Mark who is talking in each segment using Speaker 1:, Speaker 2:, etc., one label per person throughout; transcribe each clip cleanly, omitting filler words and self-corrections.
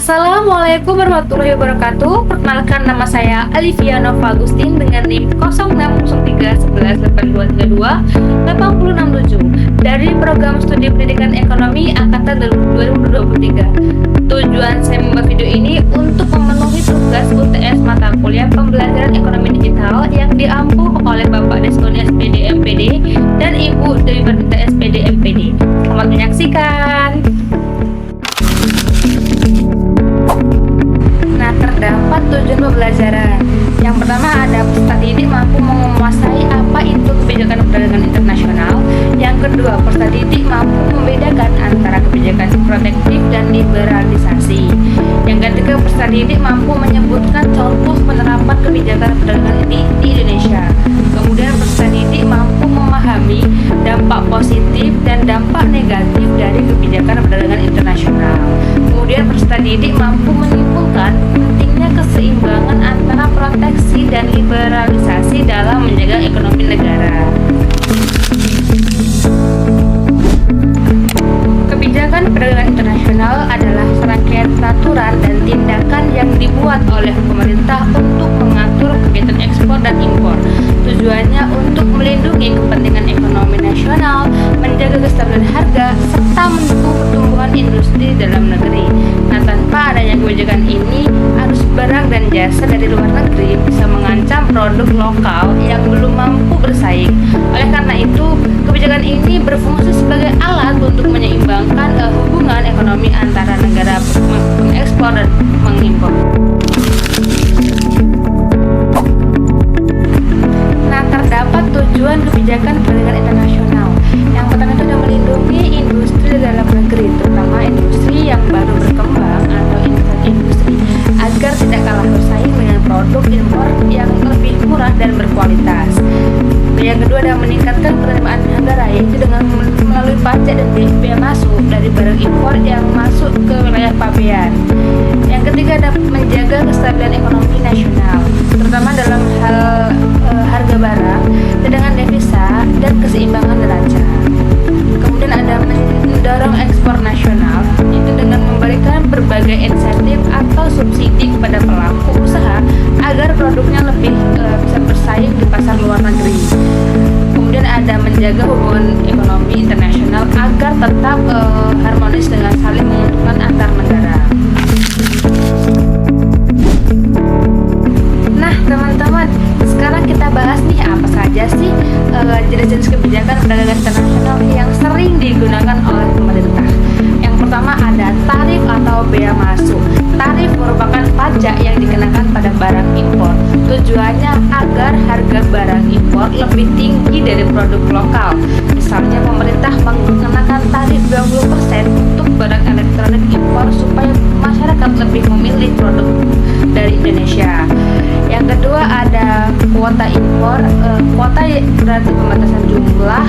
Speaker 1: Assalamualaikum warahmatullahi wabarakatuh. Perkenalkan, nama saya Alivia Nova Agustin dengan NIM 060311823667 dari Program Studi Pendidikan Ekonomi Angkatan 2023. Tujuan saya membuat video ini untuk memenuhi tugas UTS mata kuliah pembelajaran ekonomi digital yang diampu oleh Bapak Deskoni SPD MPD dan Ibu Dewi Pernita SPD MPD. Selamat menyaksikan. Nah, terdapat tujuan pembelajaran. Yang pertama, ada peserta didik mampu menguasai apa itu kebijakan perdagangan internasional. Yang kedua, peserta didik mampu membedakan antara kebijakan protektif dan liberalisasi. Yang ketiga, peserta didik mampu menyebutkan contoh penerapan kebijakan perdagangan di Indonesia. Kemudian, peserta didik mampu memahami dampak positif dan dampak negatif dari kebijakan perdagangan internasional. Kemudian, peserta didik mampu menyimpulkan pentingnya keseimbangan antara proteksi dan liberalisasi dalam menjaga ekonomi negara. Kebijakan perdagangan internasional adalah serangkaian peraturan dan tindakan yang dibuat oleh pemerintah untuk mengatur kegiatan ekspor dan impor. Tujuannya untuk melindungi kepentingan ekonomi nasional, menjaga kestabilan harga, serta mendukung pertumbuhan industri dalam negeri. Nah, tanpa adanya kebijakan ini, arus barang dan jasa dari luar negeri bisa mengancam produk lokal yang belum mampu bersaing. Oleh karena itu, kebijakan ini berfungsi sebagai alat untuk menyeimbangkan hubungan ekonomi antara negara mengekspor dan mengimpor. Nah, terdapat tujuan kebijakan perdagangan internasional. Yang pertama itu adalah melindungi industri dalam negeri, terutama industri yang baru berkembang atau industri, agar tidak kalah bersaing dengan produk impor yang lebih murah dan berkualitas. Yang kedua adalah meningkatkan penerimaan negara, yaitu dengan melalui pajak dan biaya masuk dari barang impor yang masuk ke wilayah pabean. Yang ketiga adalah menjaga kestabilan ekonomi nasional, terutama dalam hal harga barang, cadangan devisa, dan keseimbangan neraca. Kemudian ada mendorong ekspor nasional, itu dengan memberikan berbagai insentif atau subsidi kepada pelaku usaha agar produknya lebih bisa bersaing di pasar luar negeri. Kemudian ada menjaga hubungan ekonomi internasional agar tetap harmonis dengan saling menguntungkan antar negara. Nah, teman-teman, sekarang kita bahas nih apa saja sih jenis-jenis kebijakan perdagangan internasional yang sering digunakan oleh pemerintah. Yang pertama ada tarif atau bea masuk. Tarif merupakan pajak yang dikenakan pada barang impor. Tujuannya agar harga barang impor lebih tinggi dari produk lokal. Misalnya pemerintah mengenakan tarif 20% untuk barang elektronik impor supaya masyarakat lebih memilih produk dari Indonesia. Yang kedua ada kuota impor. Kuota berarti pembatasan jumlah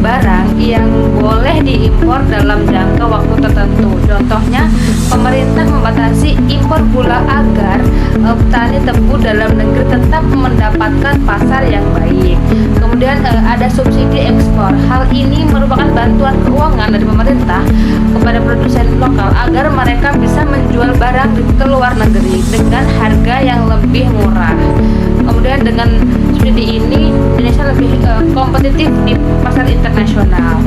Speaker 1: barang yang boleh diimpor dalam jangka waktu tertentu. Contohnya, pemerintah membatasi impor gula agar petani tebu dalam negeri tetap mendapatkan pasar yang baik. Kemudian ada subsidi ekspor. Hal ini merupakan bantuan keuangan dari pemerintah kepada produsen lokal agar mereka bisa menjual barang ke luar negeri dengan harga yang lebih murah. Kemudian dengan subsidi ini Indonesia lebih kompetitif di pasar internasional.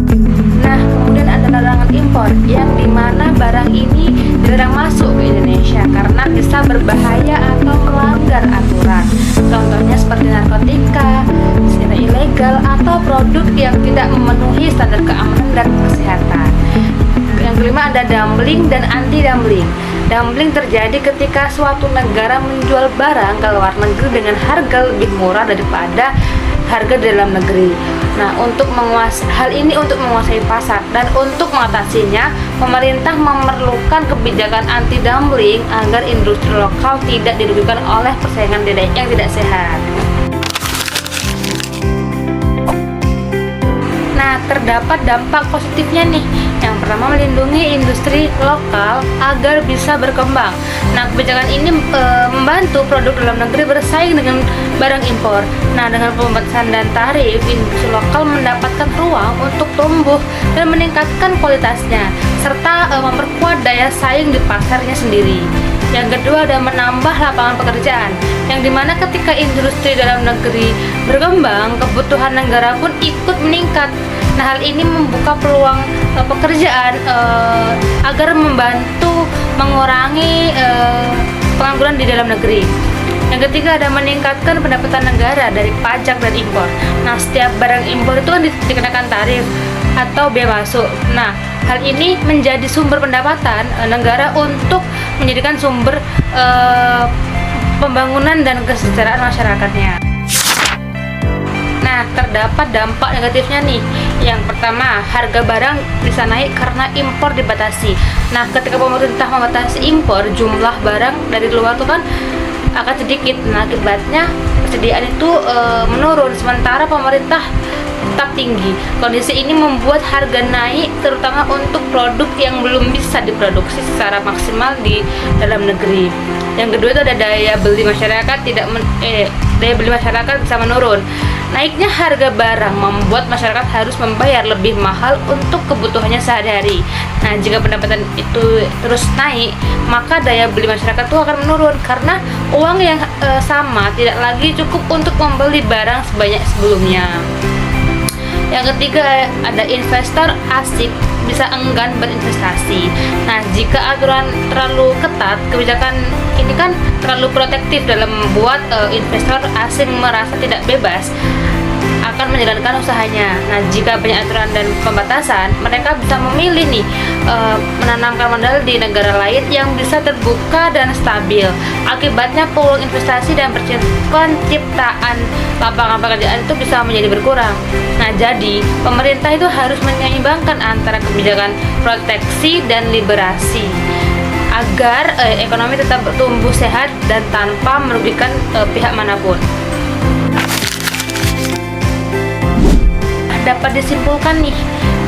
Speaker 1: Nah, kemudian ada larangan impor yang dimana barang ini dilarang masuk ke Indonesia karena bisa berbahaya atau melanggar aturan. Contohnya seperti narkotika, senjata ilegal, atau produk yang tidak memenuhi standar keamanan dan kesehatan. Yang kelima ada dumping dan anti-dumping. Dumping terjadi ketika suatu negara menjual barang ke luar negeri dengan harga lebih murah daripada harga di dalam negeri. Nah, hal ini untuk menguasai pasar, dan untuk mengatasinya, pemerintah memerlukan kebijakan anti-dumping agar industri lokal tidak dirugikan oleh persaingan yang tidak sehat. Nah, terdapat dampak positifnya nih. Yang pertama, melindungi industri lokal agar bisa berkembang. Nah, kebijakan ini membantu produk dalam negeri bersaing dengan barang impor. Nah, dengan pembatasan dan tarif, industri lokal mendapatkan ruang untuk tumbuh dan meningkatkan kualitasnya, serta memperkuat daya saing di pasarnya sendiri. Yang kedua ada menambah lapangan pekerjaan, yang dimana ketika industri dalam negeri berkembang, kebutuhan negara pun ikut meningkat. Nah, hal ini membuka peluang pekerjaan agar membantu mengurangi pengangguran di dalam negeri. Yang ketiga ada meningkatkan pendapatan negara dari pajak dan impor. Nah, setiap barang impor itu kan dikenakan tarif atau bea masuk. Nah, hal ini menjadi sumber pendapatan negara untuk menjadikan sumber pembangunan dan kesejahteraan masyarakatnya. Nah, terdapat dampak negatifnya nih. Yang pertama, harga barang bisa naik karena impor dibatasi. Nah, ketika pemerintah membatasi impor, jumlah barang dari luar itu kan akan sedikit. Nah, akibatnya persediaan itu menurun, sementara pemerintah tetap tinggi. Kondisi ini membuat harga naik, terutama untuk produk yang belum bisa diproduksi secara maksimal di dalam negeri. Yang kedua itu ada daya beli masyarakat daya beli masyarakat bisa menurun. Naiknya harga barang membuat masyarakat harus membayar lebih mahal untuk kebutuhannya sehari-hari. Nah, jika pendapatan itu terus naik, maka daya beli masyarakat itu akan menurun karena uang yang sama tidak lagi cukup untuk membeli barang sebanyak sebelumnya. Yang ketiga ada investor asing bisa enggan berinvestasi. Nah, jika aturan terlalu ketat, kebijakan ini kan terlalu protektif dalam membuat investor asing merasa tidak bebas akan menjalankan usahanya. Nah, jika banyak aturan dan pembatasan, mereka bisa memilih nih menanamkan modal di negara lain yang bisa terbuka dan stabil. Akibatnya peluang investasi dan penciptaan lapangan pekerjaan itu bisa menjadi berkurang. Nah, jadi pemerintah itu harus menyeimbangkan antara kebijakan proteksi dan liberasi agar ekonomi tetap tumbuh sehat dan tanpa merugikan pihak manapun. Dapat disimpulkan nih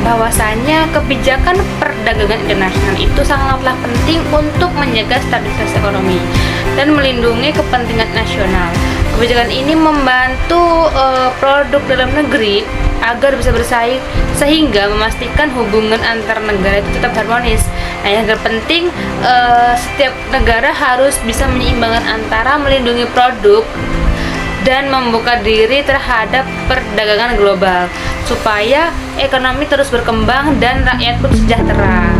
Speaker 1: bahwasanya kebijakan perdagangan internasional itu sangatlah penting untuk menjaga stabilitas ekonomi dan melindungi kepentingan nasional. Kebijakan ini membantu produk dalam negeri agar bisa bersaing sehingga memastikan hubungan antar negara itu tetap harmonis. Nah, yang terpenting setiap negara harus bisa menyeimbangkan antara melindungi produk dan membuka diri terhadap perdagangan global supaya ekonomi terus berkembang dan rakyat pun sejahtera.